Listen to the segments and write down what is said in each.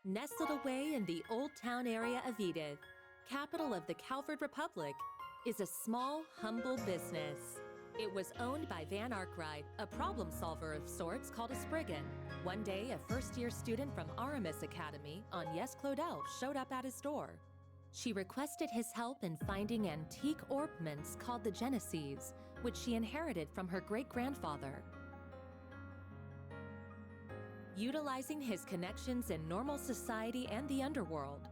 Nestled away in the Old Town area of Edith, capital of the Calvard Republic, is a small, humble business. It was owned by Van Arkwright, a problem solver of sorts called a Spriggan. One day, a first-year student from Aramis Academy, Agnes Claudel, showed up at his door. She requested his help in finding antique ornaments called the Genesees, which she inherited from her great-grandfather. Utilizing his connections in normal society and the underworld,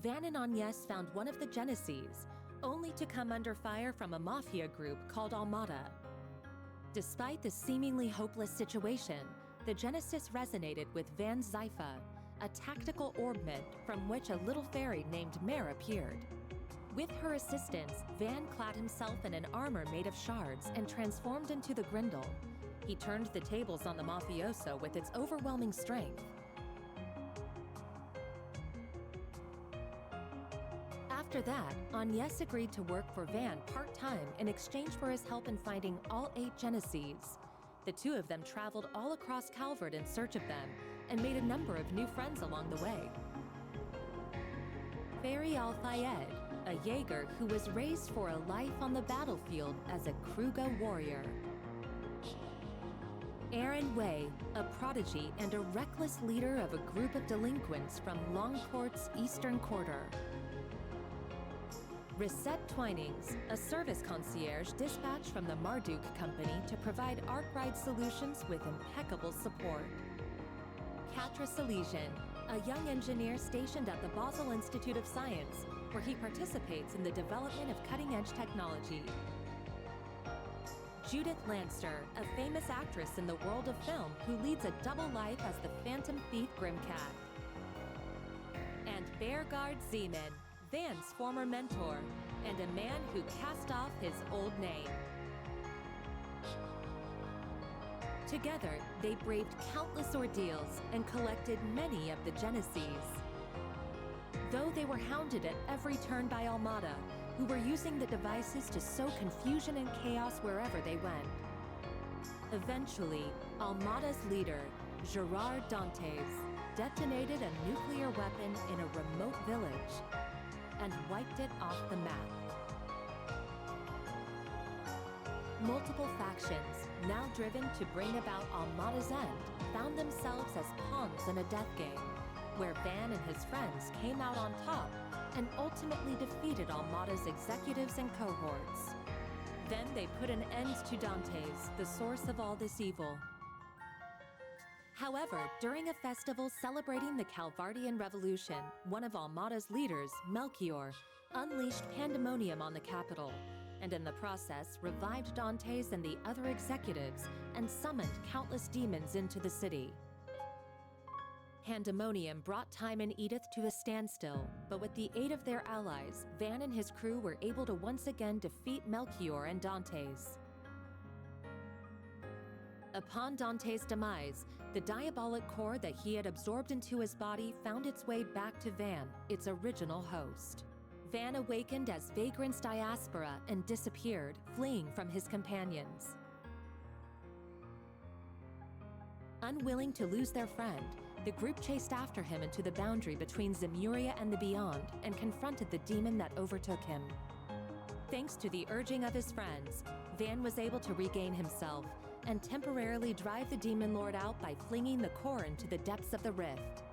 Van and Agnes found one of the Genesees, only to come under fire from a mafia group called Almada. Despite the seemingly hopeless situation, the Genesis resonated with Van's Zypha, a tactical ornament from which a little fairy named Mare appeared. With her assistance, Van clad himself in an armor made of shards and transformed into the Grindel. He turned the tables on the mafioso with its overwhelming strength. After that, Agnes agreed to work for Van part-time in exchange for his help in finding all 8 Genesees. The two of them traveled all across Calvard in search of them and made a number of new friends along the way. Fairy Al-Fayed, a Jaeger who was raised for a life on the battlefield as a Kruga warrior. Aaron Way, a prodigy and a reckless leader of a group of delinquents from Longport's Eastern Quarter. Risette Twinings, a service concierge dispatched from the Marduk Company to provide Arkwright solutions with impeccable support. Katra Salesian, a young engineer stationed at the Basel Institute of Science, where he participates in the development of cutting-edge technology. Judith Lanster, a famous actress in the world of film who leads a double life as the Phantom Thief Grimcat. And Beargard Zeman, Van's former mentor, and a man who cast off his old name. Together, they braved countless ordeals and collected many of the Genesees. Though they were hounded at every turn by Almada, who were using the devices to sow confusion and chaos wherever they went. Eventually, Almada's leader, Gerard Dantes, detonated a nuclear weapon in a remote village and wiped it off the map. Multiple factions, now driven to bring about Almada's end, found themselves as pawns in a death game, where Van and his friends came out on top and ultimately defeated Almada's executives and cohorts. Then they put an end to Dantes, the source of all this evil. However, during a festival celebrating the Calvardian Revolution, one of Almada's leaders, Melchior, unleashed pandemonium on the capital, and in the process revived Dantes and the other executives and summoned countless demons into the city. Pandemonium brought time in Edith to a standstill, but with the aid of their allies, Van and his crew were able to once again defeat Melchior and Dantes. Upon Dantes' demise, the diabolic core that he had absorbed into his body found its way back to Van, its original host. Van awakened as Vagrant's diaspora and disappeared, fleeing from his companions. Unwilling to lose their friend, the group chased after him into the boundary between Zemuria and the Beyond and confronted the demon that overtook him. Thanks to the urging of his friends, Van was able to regain himself and temporarily drive the demon lord out by flinging the core into the depths of the rift.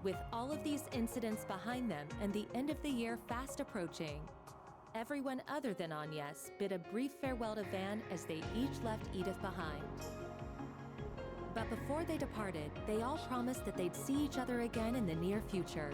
With all of these incidents behind them and the end of the year fast approaching, everyone other than Agnes bid a brief farewell to Van as they each left Edith behind. But before they departed, they all promised that they'd see each other again in the near future.